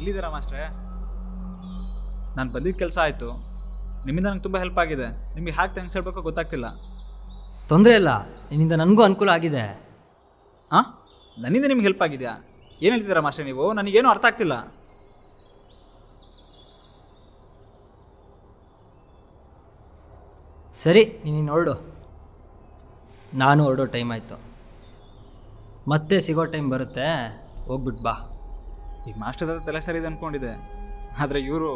ಎಲ್ಲಿದ್ದೀರಾ ಮಾಸ್ಟ್ರೇ? ನಾನು ಬಂದಿದ್ದ ಕೆಲಸ ಆಯಿತು. ನಿಮ್ಮಿಂದ ನಂಗೆ ತುಂಬ ಹೆಲ್ಪ್ ಆಗಿದೆ. ನಿಮಗೆ ಹ್ಯಾಕ್ ಥ್ಯಾಂಕ್ಸ್ ಹೇಳಬೇಕು ಗೊತ್ತಾಗ್ತಿಲ್ಲ. ತೊಂದರೆ ಇಲ್ಲ, ನಿನ್ನಿಂದ ನನಗೂ ಅನುಕೂಲ ಆಗಿದೆ. ಹಾಂ, ನನ್ನಿಂದ ನಿಮ್ಗೆ ಹೆಲ್ಪ್ ಆಗಿದೆಯಾ? ಏನು ಹೇಳ್ತಿದ್ದೀರಾ ಮಾಸ್ಟ್ರೇ ನೀವು? ನನಗೇನು ಅರ್ಥ ಆಗ್ತಿಲ್ಲ. ಸರಿ, ನೀನು ಹೊರಡು. ನಾನು ಹೊರಡೋ ಟೈಮ್ ಆಯಿತು. ಮತ್ತೆ ಸಿಗೋ ಟೈಮ್ ಬರುತ್ತೆ, ಹೋಗ್ಬಿಟ್ಟು ಬಾ. ಈಗ ಮಾಸ್ಟರ್ ಹತ್ರ ತಲೆ ಸರಿದೆ ಅಂದ್ಕೊಂಡಿದ್ದೆ, ಆದರೆ ಇವರು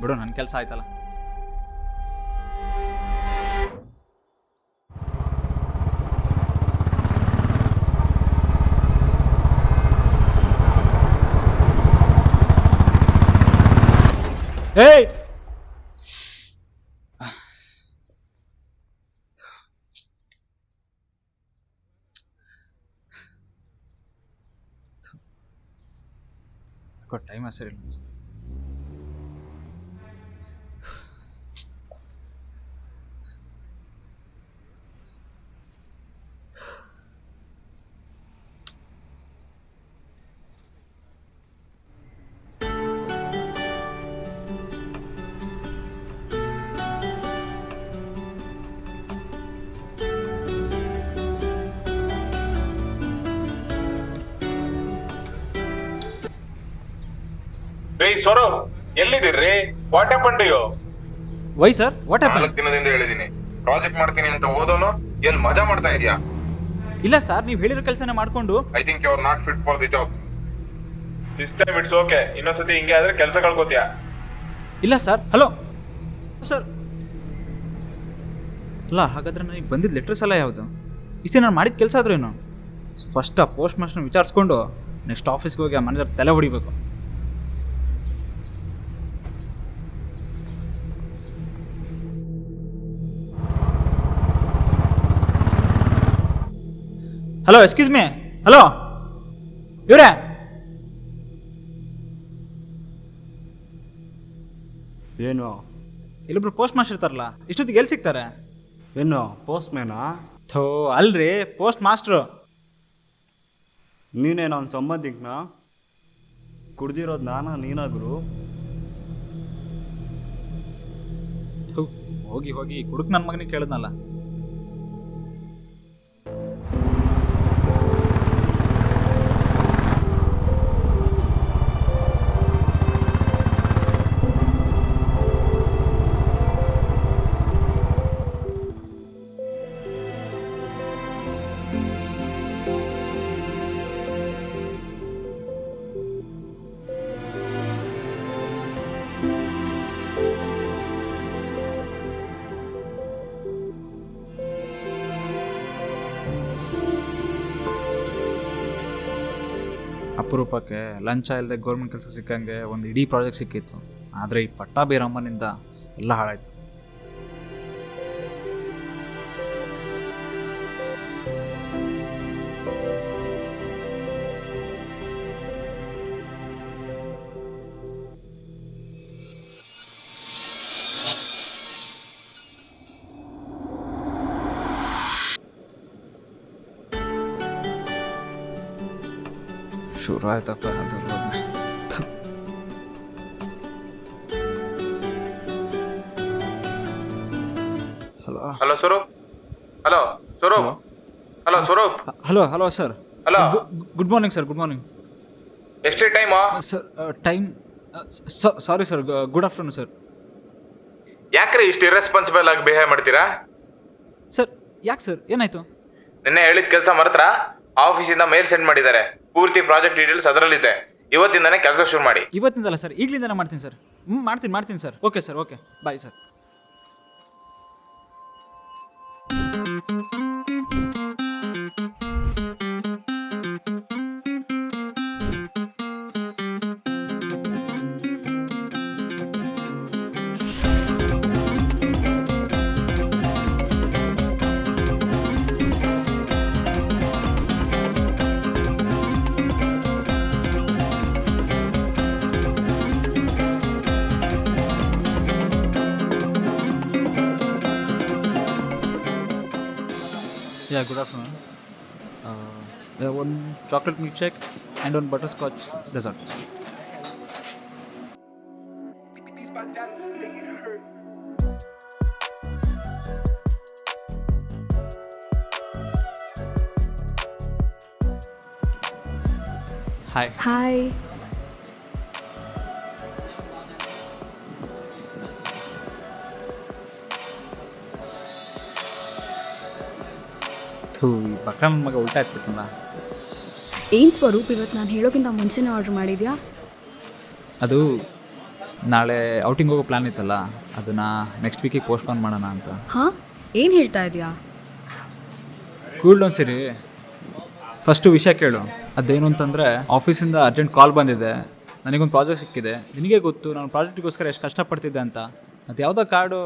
ಬಿಡು, ನನ್ನ ಕೆಲಸ ಆಯ್ತಲ್ಲ. ಏಯ್, ಟೈಮ್ ಸರಿ. ಸ್ವರೂಪ್, ಎಲ್ಲಿದ್ದೀರಿ? What happen to you? Why sir, what happen? 4 ದಿನದಿಂದ ಹೇಳಿದೀನಿ, ಪ್ರಾಜೆಕ್ಟ್ ಮಾಡ್ತೀನಿ ಅಂತ ಓದೋನು ಎಲ್ಲಿ ಮಜಾ ಮಾಡ್ತಾ ಇದೀಯಾ? ಇಲ್ಲ ಸರ್, ನೀವು ಹೇಳಿರೋ ಕೆಲಸನೇ ಮಾಡ್ಕೊಂಡು. I think you are not fit for the job. This time it's okay. ಇನ್ನೊಂದ್ಸತಿ ಹಿಂಗೆ ಆದ್ರೆ ಕೆಲಸ ಕಳ್ಕೊತೀಯಾ? ಇಲ್ಲ ಸರ್. Hello sir. ಅಲ್ಲ, ಹಾಗಾದ್ರೆ ನನಗೆ ಬಂದಿದ್ದ ಲೆಟರ್ಸ್ ಎಲ್ಲ ಯಾವುದು? ಇಷ್ಟೇ ನಾನು ಮಾಡಿದ ಕೆಲಸ ಆದ್ರೂ ಏನು? ಫಸ್ಟ್ ಆ ಪೋಸ್ಟ್ ಮಾಸ್ಟರ್ನ ವಿಚಾರಿಸ್ಕೊಂಡು ನೆಕ್ಸ್ಟ್ ಆಫೀಸ್ಗೆ ಹೋಗಿ ಆ ಮ್ಯಾನೇಜರ್ ತಲೆ ಹೊಡಿಬೇಕು. Hello, excuse me. ಹಲೋ ಇವರೇ, ಏನು ಇಲ್ಲೊಬ್ರು ಪೋಸ್ಟ್ ಮಾಸ್ಟರ್ ಇರ್ತಾರಲ್ಲ, ಇಷ್ಟೊತ್ತಿಗೆ ಎಲ್ಲಿ ಸಿಗ್ತಾರೆ? ಏನು ಪೋಸ್ಟ್ ಮ್ಯಾನಾ? ಥೋ, ಅಲ್ರಿ, ಪೋಸ್ಟ್ ಮಾಸ್ಟ್ರು. ನೀನೇನು ಅವ್ನ ಸಂಬಂಧಿಕನ? ಕುಡ್ದಿರೋದು ನಾನಾ ನೀನಾದ್ರು? ಹೋಗಿ ಹೋಗಿ ಕುಡುಕ್ ನನ್ನ ಮಗನಿಗೆ ಕೇಳಿದ್ನಲ್ಲ. ಅಪರೂಪಕ್ಕೆ ಲಂಚ ಇಲ್ಲದೆ ಗೌರ್ಮೆಂಟ್ ಕೆಲಸ ಸಿಕ್ಕಂಗೆ ಒಂದು ಇಡೀ ಪ್ರಾಜೆಕ್ಟ್ ಸಿಕ್ಕಿತ್ತು. ಆದರೆ ಈ ಪಟ್ಟಾಭಿರಾಮನಿಂದ ಎಲ್ಲ ಹಾಳಾಯಿತು. ಶುರು ಆಯ್ತಪ್ಪ ಅದು. Hello hello Swaroop. Hello Swaroop. Hello Swaroop. Hello hello sir. Hello, good morning sir. Good morning ಎಷ್ಟೇ time sir? Time sorry sir, good afternoon sir. ಯಾಕ್ರಿ ಇಷ್ಟು ಇರ್ರೆಸ್ಪಾನ್ಸಿಬಲ್ ಆಗಿ ಬಿಹೇವ್ ಮಾಡ್ತೀರಾ? ಸರ್ ಯಾಕೆ ಸರ್, ಏನಾಯಿತು? ನಿನ್ನೆ ಹೇಳಿದ ಕೆಲಸ ಮರೆತ್ರ? ಆಫೀಸಿಂದ ಮೇಲ್ ಸೆಂಡ್ ಮಾಡಿದ್ದಾರೆ, ಪೂರ್ತಿ ಪ್ರಾಜೆಕ್ಟ್ ಡೀಟೇಲ್ಸ್ ಅದರಲ್ಲಿದೆ. ಇವತ್ತಿಂದಾನೇ ಕೆಲಸ ಶುರು ಮಾಡಿ. ಇವತ್ತಿಂದಲ್ಲ ಸರ್, ಈಗಲಿಂದನೇ ಮಾಡ್ತೀನಿ ಸರ್. ಮಾಡ್ತೀನಿ sir. Okay sir, okay, bye sir. Yeah, good afternoon. One chocolate milkshake and one butterscotch dessert. Hi. Hi. ಥೂ, ಈ ಬಕ್ರನ್ ಮಗ ಉಲ್ಟಾ ಹಾಕ್ಬಿಟ್ಟಲ್ಲ. ಏನು ಸ್ವರೂಪ್, ಇವತ್ತು ನಾನು ಹೇಳೋಕ್ಕಿಂತ ಮುಂಚೆನೇ ಆರ್ಡ್ರ್ ಮಾಡಿದ್ಯಾ? ಅದು ನಾಳೆ ಔಟಿಂಗ್ ಹೋಗೋ ಪ್ಲ್ಯಾನ್ ಇತ್ತಲ್ಲ, ಅದನ್ನು ನೆಕ್ಸ್ಟ್ ವೀಕಿಗೆ ಪೋಸ್ಟ್ಪೋನ್ ಮಾಡೋಣ ಅಂತ. ಹಾಂ, ಏನು ಹೇಳ್ತಾ ಇದೆಯಾ? ಕೂಲ್ ಡೌನ್ ಸಿರಿ, ಫಸ್ಟು ವಿಷಯ ಕೇಳು. ಅದೇನು ಅಂತಂದರೆ, ಆಫೀಸಿಂದ ಅರ್ಜೆಂಟ್ ಕಾಲ್ ಬಂದಿದೆ, ನನಗೊಂದು ಪ್ರಾಜೆಕ್ಟ್ ಸಿಕ್ಕಿದೆ. ನಿನಗೆ ಗೊತ್ತು ನಾನು ಪ್ರಾಜೆಕ್ಟಿಗೋಸ್ಕರ ಎಷ್ಟು ಕಷ್ಟಪಡ್ತಿದ್ದೆ ಅಂತ. ಅದು ಯಾವುದೋ ಕಾಡು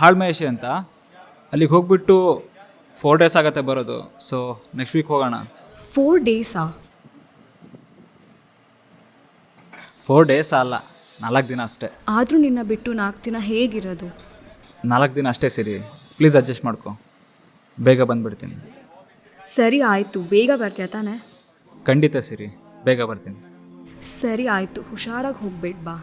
ಹಾಳ್ಮಹೇಶಿ ಅಂತ, ಅಲ್ಲಿಗೆ ಹೋಗ್ಬಿಟ್ಟು 4 days ಆಗುತ್ತೆ ಬರೋದು. ಸೊ ನೆಕ್ಸ್ಟ್ ವೀಕ್ ಹೋಗೋಣ. 4 days-ಆ? 4 days ಅಲ್ಲ, 4 ದಿನ ಅಷ್ಟೇ. ಆದರೂ ನಿನ್ನ ಬಿಟ್ಟು 4 ದಿನ ಹೇಗಿರೋದು? 4 ದಿನ ಅಷ್ಟೇ ಸಿರಿ, ಪ್ಲೀಸ್ ಅಡ್ಜಸ್ಟ್ ಮಾಡ್ಕೊ. ಬೇಗ ಬಂದುಬಿಡ್ತೀನಿ. ಸರಿ ಆಯಿತು, ಬೇಗ ಬರ್ತೀಯ ತಾನೆ? ಖಂಡಿತ ಸಿರಿ, ಬೇಗ ಬರ್ತೀನಿ. ಸರಿ ಆಯಿತು, ಹುಷಾರಾಗಿ ಹೋಗ್ಬೇಡ ಬಾ.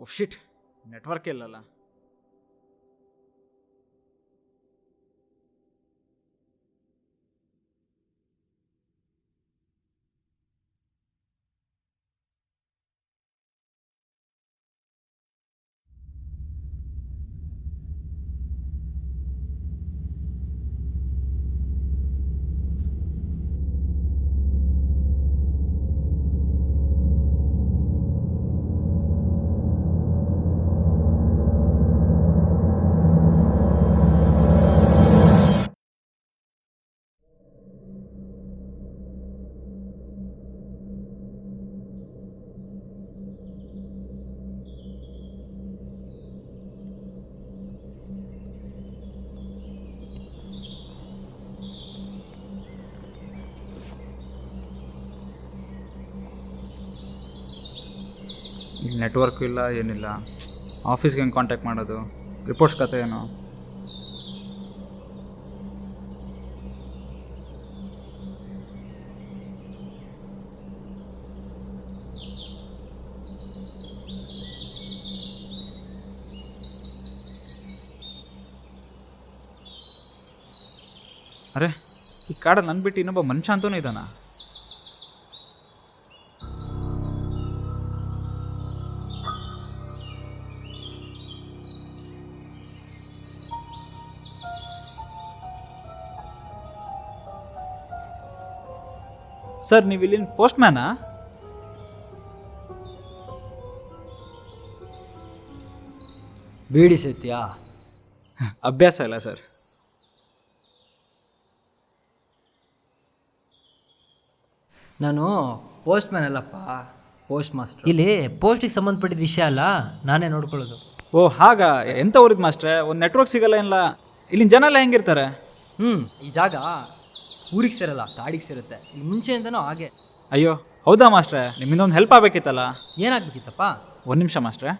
ಓಹ್ ಶಿಟ್, ನೆಟ್ವರ್ಕ್ ಇಲ್ಲಲ್ಲ. ಇಲ್ಲಿ ನೆಟ್ವರ್ಕು ಇಲ್ಲ, ಏನಿಲ್ಲ. ಆಫೀಸ್ಗೆ ಹೆಂಗೆ ಕಾಂಟ್ಯಾಕ್ಟ್ ಮಾಡೋದು? ರಿಪೋರ್ಟ್ಸ್ ಕತೆ ಏನು? ಅರೆ, ಈ ಕಾಡಲ್ಲಿ ನನ್ನ ಬಿಟ್ಟು ಇನ್ನೊಬ್ಬ ಮನುಷ್ಯ ಅಂತಲೂ ಇದ್ದಾನ? ಸರ್, ನೀವು ಇಲ್ಲಿನ ಪೋಸ್ಟ್ ಮ್ಯಾನಾ? ಬೀಡಿ ಸೇತ್ಯಾ? ಅಭ್ಯಾಸ ಇಲ್ಲ ಸರ್. ನಾನು ಪೋಸ್ಟ್ ಮ್ಯಾನ್ ಅಲ್ಲಪ್ಪ, ಪೋಸ್ಟ್ ಮಾಸ್ಟರ್. ಇಲ್ಲಿ ಪೋಸ್ಟಿಗೆ ಸಂಬಂಧಪಟ್ಟಿದ ವಿಷಯ ಅಲ್ಲ, ನಾನೇ ನೋಡ್ಕೊಳ್ಳೋದು. ಓ ಹಾಗ ಎಂತ ಊರಿದ್ ಮಾಸ್ಟ್ರೆ, ಒಂದು ನೆಟ್ವರ್ಕ್ ಸಿಗಲ್ಲ ಏನಿಲ್ಲ. ಇಲ್ಲಿನ ಜನ ಎಲ್ಲ ಹೆಂಗಿರ್ತಾರೆ? ಈ ಜಾಗ ಊರಿಗೆ ಸೇರಲ್ಲ, ಕಾಡಿಗೆ ಸೇರುತ್ತೆ. ಇಲ್ಲಿ ಮುಂಚೆಯಿಂದನೂ ಹಾಗೆ. ಅಯ್ಯೋ ಹೌದಾ ಮಾಸ್ಟ್ರೆ, ನಿಮ್ಮಿಂದ ಒಂದು ಹೆಲ್ಪ್ ಆಗಬೇಕಿತ್ತಲ್ಲ. ಏನಾಗ್ಬೇಕಿತ್ತಪ್ಪ? ಒಂದು ನಿಮಿಷ ಮಾಸ್ಟ್ರೆ.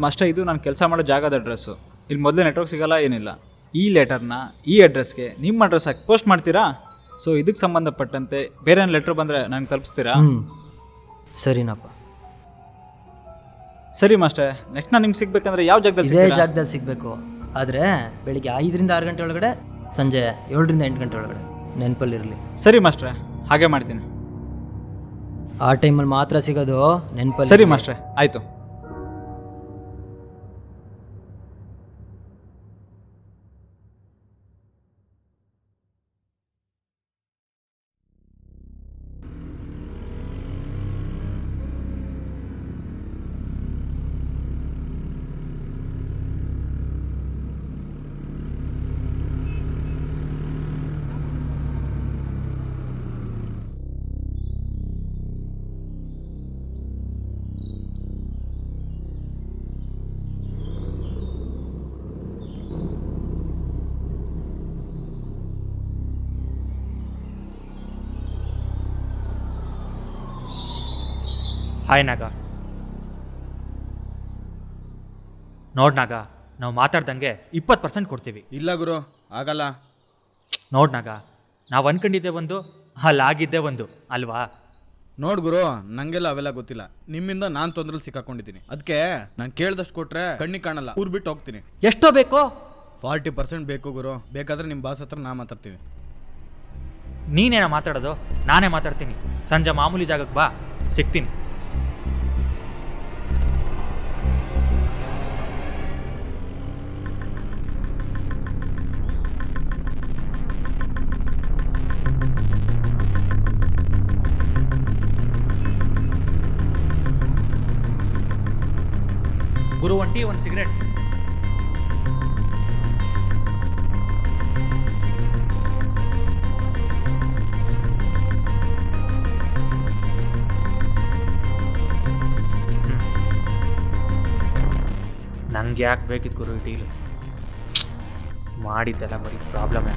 ಮಾಸ್ಟರ್, ಇದು ನಾನು ಕೆಲಸ ಮಾಡೋ ಜಾಗದ ಅಡ್ರೆಸ್ಸು. ಇಲ್ಲಿ ಮೊದಲೇ ನೆಟ್ವರ್ಕ್ ಸಿಗಲ್ಲ, ಏನಿಲ್ಲ. ಈ ಲೆಟರ್ನ ಈ ಅಡ್ರೆಸ್ಗೆ ನಿಮ್ಮ ಅಡ್ರೆಸ್ ಹಾಕಿ ಪೋಸ್ಟ್ ಮಾಡ್ತೀರಾ? ಸೊ ಇದಕ್ಕೆ ಸಂಬಂಧಪಟ್ಟಂತೆ ಬೇರೆ ಏನು ಲೆಟ್ರ್ ಬಂದರೆ ನಂಗೆ ತಲುಪಿಸ್ತೀರಾ? ಸರಿನಪ್ಪ. ಸರಿ ಮಾಸ್ಟರ್, ನೆಕ್ಸ್ಟ್ ನಾನು ನಿಮ್ಗೆ ಸಿಗ್ಬೇಕಂದ್ರೆ ಯಾವ ಜಾಗದಲ್ಲಿ ಇದೇ ಸಿಗ್ತೀರಾ? ಜಾಗದಲ್ಲಿ ಸಿಗಬೇಕು. ಆದರೆ ಬೆಳಿಗ್ಗೆ 5ರಿಂದ 6 ಗಂಟೆ ಒಳಗಡೆ, ಸಂಜೆ 7ರಿಂದ 8 ಗಂಟೆ ಒಳಗಡೆ. ನೆನಪಲ್ಲಿರಲಿ. ಸರಿ ಮಾಸ್ಟ್ರೆ, ಹಾಗೆ ಮಾಡ್ತೀನಿ. ಆ ಟೈಮಲ್ಲಿ ಮಾತ್ರ ಸಿಗೋದು, ನೆನಪಲ್ಲಿ. ಸರಿ ಮಾಸ್ಟ್ರೆ, ಆಯಿತು. ಹಾಯ್ ನಾಗ. ನೋಡ್ ನಾಗ, ನಾವು ಮಾತಾಡ್ದಂಗೆ 20% ಕೊಡ್ತೀವಿ. ಇಲ್ಲ ಗುರು, ಆಗಲ್ಲ. ನೋಡ್ ನಾಗ, ನಾವು ಅನ್ಕೊಂಡಿದ್ದೆ ಒಂದು, ಅಲ್ಲಾಗಿದ್ದೆ ಒಂದು ಅಲ್ವಾ? ನೋಡ್ ಗುರು, ನಂಗೆಲ್ಲ ಅವೆಲ್ಲ ಗೊತ್ತಿಲ್ಲ. ನಿಮ್ಮಿಂದ ನಾನು ತೊಂದ್ರಲ್ಲಿ ಸಿಕ್ಕಾಕೊಂಡಿದ್ದೀನಿ. ಅದಕ್ಕೆ ನಾನು ಕೇಳ್ದಷ್ಟು ಕೊಟ್ರೆ ಕಣ್ಣಿಗೆ ಕಾಣಲ್ಲ, ಊರು ಬಿಟ್ಟು ಹೋಗ್ತೀನಿ. ಎಷ್ಟೋ ಬೇಕೋ? 40% ಬೇಕು ಗುರು. ಬೇಕಾದ್ರೆ ನಿಮ್ಮ ಬಾಸ್ ಹತ್ರ ನಾ ಮಾತಾಡ್ತೀನಿ. ನೀನೇನ ಮಾತಾಡೋದು? ನಾನೇ ಮಾತಾಡ್ತೀನಿ. ಸಂಜೆ ಮಾಮೂಲಿ ಜಾಗಕ್ಕೆ ಬಾ, ಸಿಗ್ತೀನಿ. ಗುರು, 1 ಟೀ 1 ಸಿಗರೇಟ್. ನಂಗೆ ಯಾಕೆ ಬೇಕಿತ್ತು ಗುರು ಈ ಡೀಲು? ಮಾಡಿದ್ದೆಲ್ಲ ಬರೀ ಪ್ರಾಬ್ಲಮ್.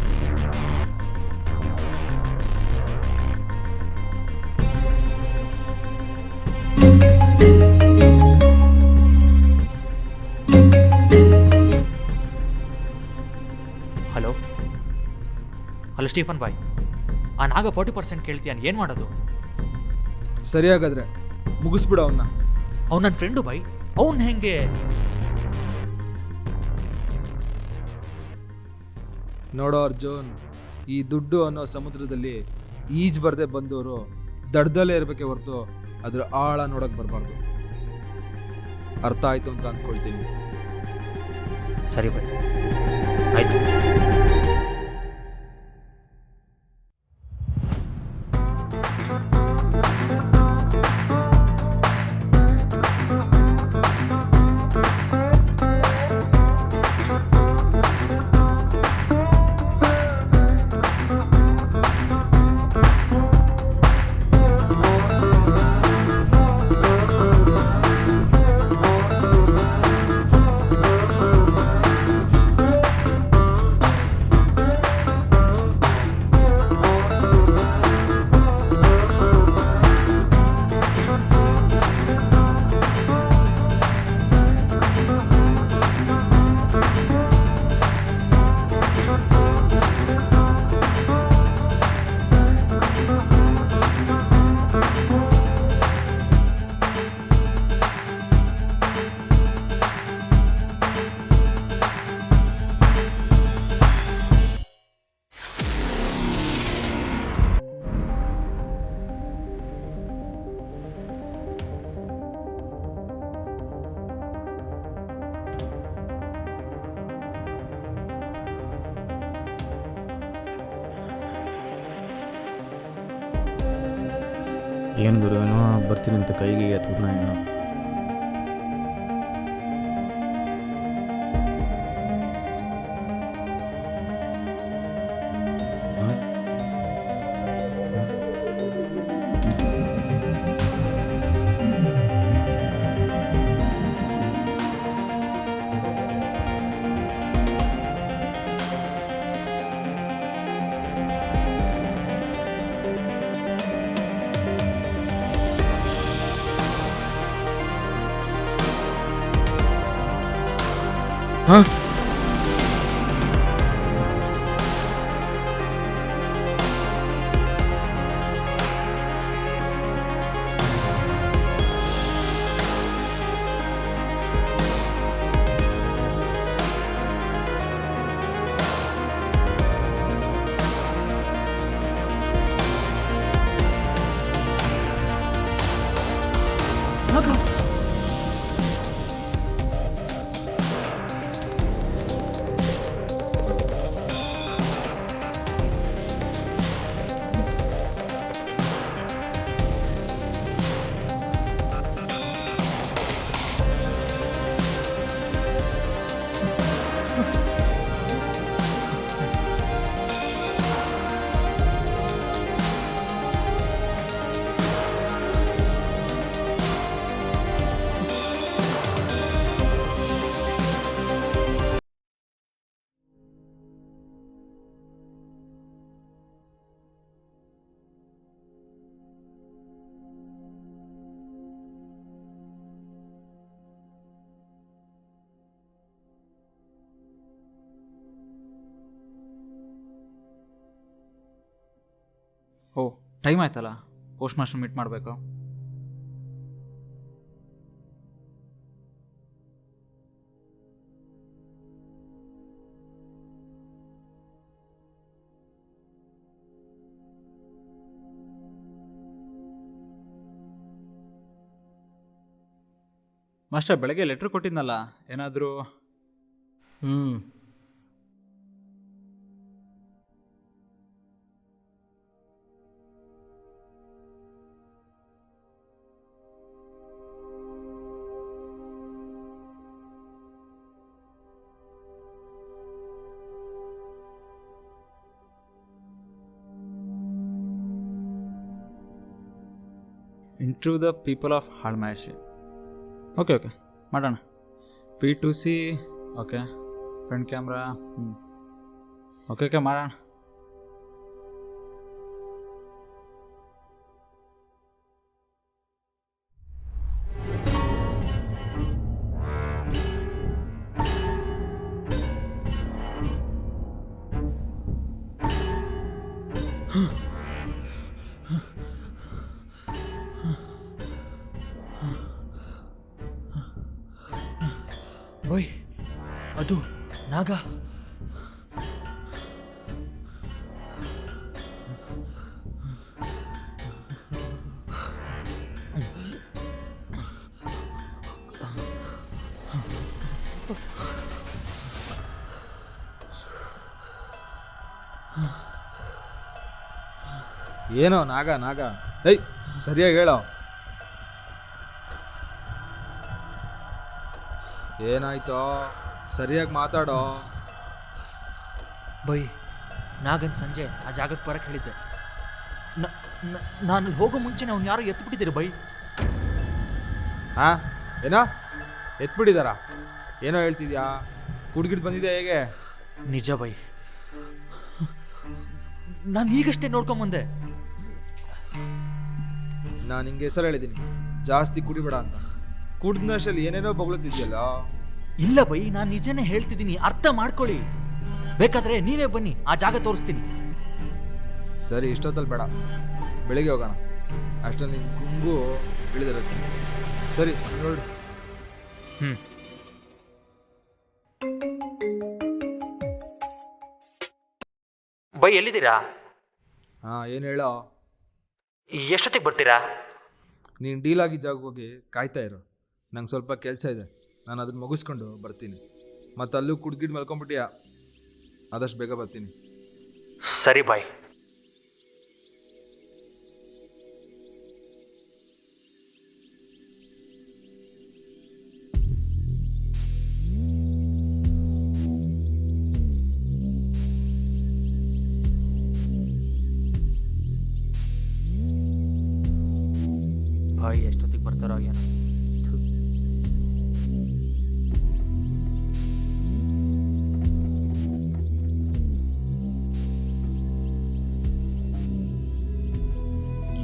ಹಲೋ ಹಲೋ ಸ್ಟೀಫನ್ ಬಾಯ್, ಆ ನಾಗ 40% ಕೇಳ್ತೀಯಾನು? ಏನು ಮಾಡೋದು? ಸರಿ, ಹಾಗಾದ್ರೆ ಮುಗಿಸ್ಬಿಡು ಅವನ್ನ. ಅವ್ನು ನನ್ನ ಫ್ರೆಂಡು ಬಾಯ್, ಅವ್ನು ಹೆಂಗೆ? ನೋಡೋ ಅರ್ಜುನ್, ಈ ದುಡ್ಡು ಅನ್ನೋ ಸಮುದ್ರದಲ್ಲಿ ಈಜು ಬರದೆ ಬಂದವರು ದಡದಲ್ಲೇ ಇರಬೇಕೆ ಹೊರತು ಅದ್ರ ಆಳ ನೋಡೋಕೆ ಬರಬಾರ್ದು. ಅರ್ಥ ಆಯ್ತು ಅಂತ ಅಂದ್ಕೊಳ್ತೀನಿ. ಸರಿ ಬಾಯ್, ಆಯಿತು. ಏನು ಗುರು ಏನೋ ಬರ್ತೀನಿ ಅಂತ ಕೈಗೆ ಎತ್ಬಿಟ್ನ ಏನೋ. ಹಾಂ ಓ ಟೈಮ್ ಆಯ್ತಲ್ಲ, ಪೋಸ್ಟ್ ಮಾಸ್ಟರ್ ಮೀಟ್ ಮಾಡಬೇಕು. ಮಾಸ್ಟರ್ ಬೆಳಗ್ಗೆ ಲೆಟ್ರ್ ಕೊಟ್ಟಿದ್ನಲ್ಲ, ಏನಾದರೂ? ಹ್ಞೂ ಇಂಟರ್ವ್ಯೂ ದ ಪೀಪಲ್ ಆಫ್ ಹಾಳ್ಮಾಯಶಿ. ಓಕೆ ಓಕೆ ಮಾಡೋಣ. P2C okay, front camera okay okay ಮಾಡೋಣ. ಬೈ, ಅದು ನಾಗ. ಏನೋ ನಾಗ ನಾಗ, ಏಯ್ ಸರಿಯಾಗಿ ಹೇಳೋ, ಏನಾಯ್ತೋ ಸರಿಯಾಗಿ ಮಾತಾಡೋ. ಬೈ, ನಾಗನ್ ಸಂಜೆ ಆ ಜಾಗಕ್ಕೆ ಬರಕ್ಕೆ ಹೇಳಿದ್ದೆ. ನಾನು ಹೋಗೋ ಮುಂಚೆನೇ ಅವ್ನು ಯಾರೋ ಎತ್ಬಿಟ್ಟಿದ್ದೀರಿ ಬೈ. ಹಾಂ ಏನೋ ಎತ್ಬಿಟ್ಟಿದಾರ? ಏನೋ ಹೇಳ್ತಿದ್ಯಾ? ಕುಡ್ಗಿಡ್ ಬಂದಿದೆ ಹೇಗೆ? ನಿಜ ಬೈ, ನಾನು ಈಗಷ್ಟೇ ನೋಡ್ಕೊಂಬಂದೆ. ನಾನು ನಿಂಗೆ ಹೆಸರು ಹೇಳಿದ್ದೀನಿ, ಜಾಸ್ತಿ ಕುಡಿಬೇಡ ಅಂತ. ಕುಡ್ದಷ್ಟಲ್ಲಿ ಏನೇನೋ ಬೊಗಳುತ್ತಿದ್ಯಲ್ಲ. ಇಲ್ಲ ಬೈ, ನಾನು ನಿಜನೇ ಹೇಳ್ತಿದ್ದೀನಿ, ಅರ್ಥ ಮಾಡ್ಕೊಳ್ಳಿ. ಬೇಕಾದ್ರೆ ನೀವೇ ಬನ್ನಿ, ಆ ಜಾಗ ತೋರಿಸ್ತೀನಿ. ಸರಿ, ಇಷ್ಟೊತ್ತಲ್ಲಿ ಬೇಡ, ಬೆಳಿಗ್ಗೆ ಹೋಗೋಣ. ಅಷ್ಟರಲ್ಲಿ ನಿನ್ನ ಗುಂಗು ಇಳಿದಿರುತ್ತೆ. ಸರಿ ನೋಡು. ಬೈ ಎಲ್ಲಿದ್ದೀರಾ? ಹಾಂ ಏನು ಹೇಳೋ? ಎಷ್ಟೊತ್ತಿಗೆ ಬರ್ತೀರಾ? ನೀನು ಡೀಲ್ ಆಗಿದ್ದ ಜಾಗಕ್ಕೆ ಹೋಗಿ ಕಾಯ್ತಾ ಇರು. ನಂಗೆ ಸ್ವಲ್ಪ ಕೆಲಸ ಇದೆ, ನಾನು ಅದನ್ನು ಮುಗಿಸ್ಕೊಂಡು ಬರ್ತೀನಿ. ಮತ್ತು ಅಲ್ಲೂ ಕುಡ್ಗಿಡ್ ಮಲ್ಕೊಂಬಿಟ್ಟಿಯಾ, ಆದಷ್ಟು ಬೇಗ ಬರ್ತೀನಿ. ಸರಿ ಬಾಯ್. ಎಷ್ಟೊತ್ತಿಗೆ ಬರ್ತಾರೋ ಏನೋ.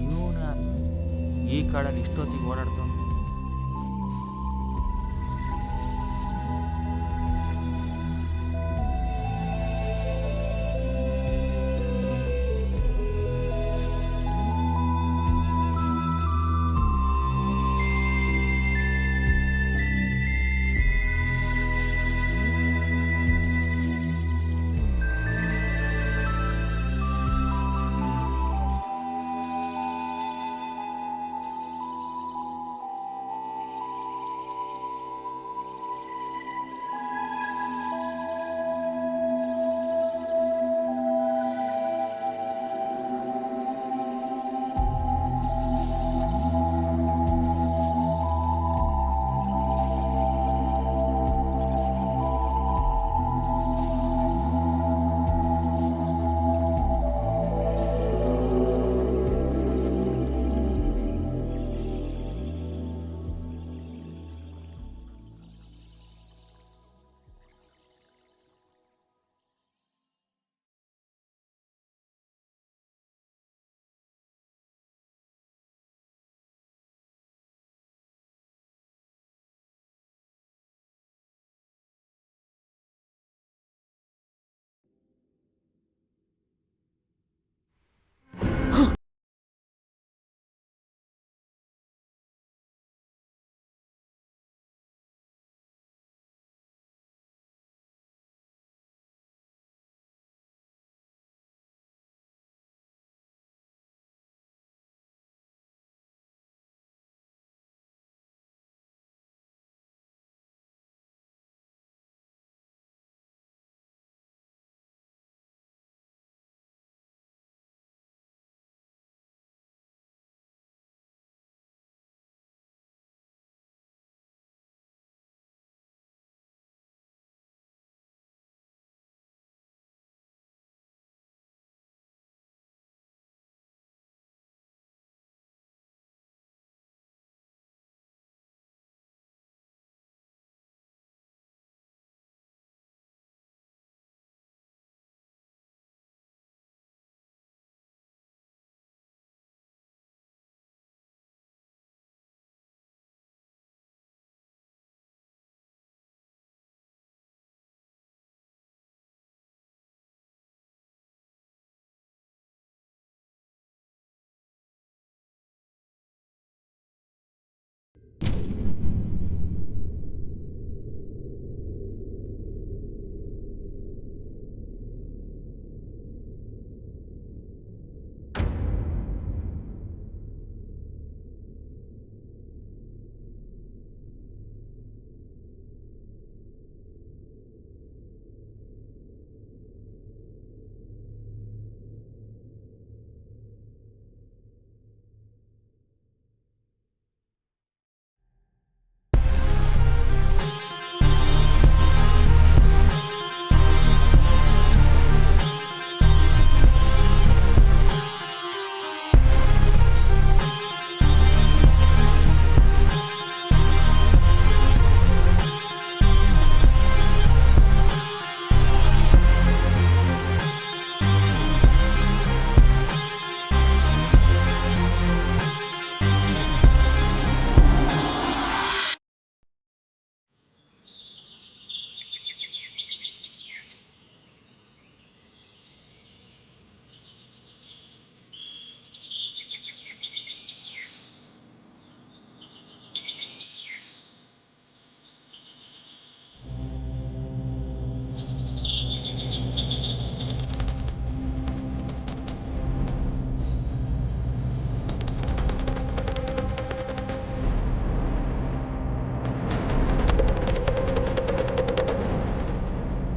ಇವನ ಈ ಕಾಡಲ್ಲಿ ಇಷ್ಟೊತ್ತಿಗೆ ಓಡಾಡ್ತಾನೆ.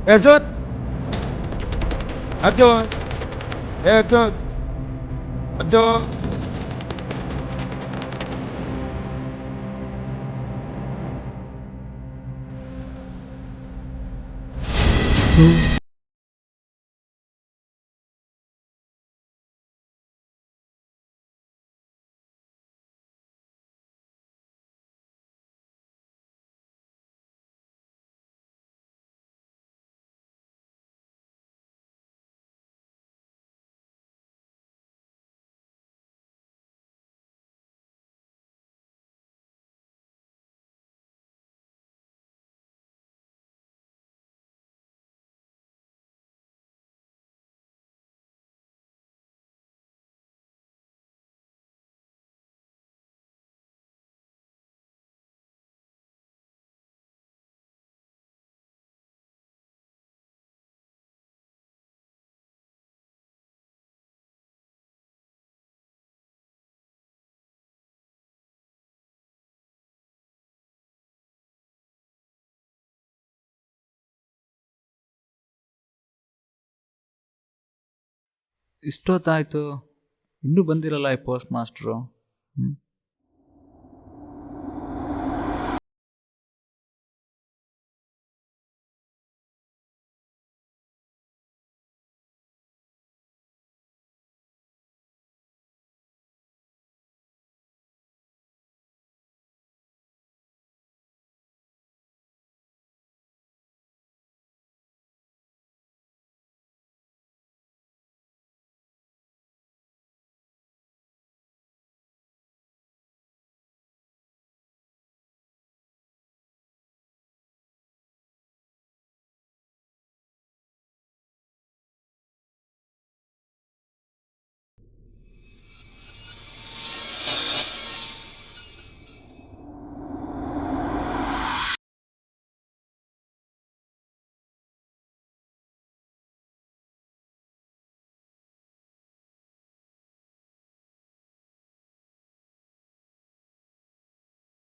Arjun! Arjun! Arjun! Arjun! ಇಷ್ಟೊತ್ತಾಯಿತು ಇನ್ನೂ ಬಂದಿರಲ್ಲ ಈ ಪೋಸ್ಟ್ ಮಾಸ್ಟ್ರು.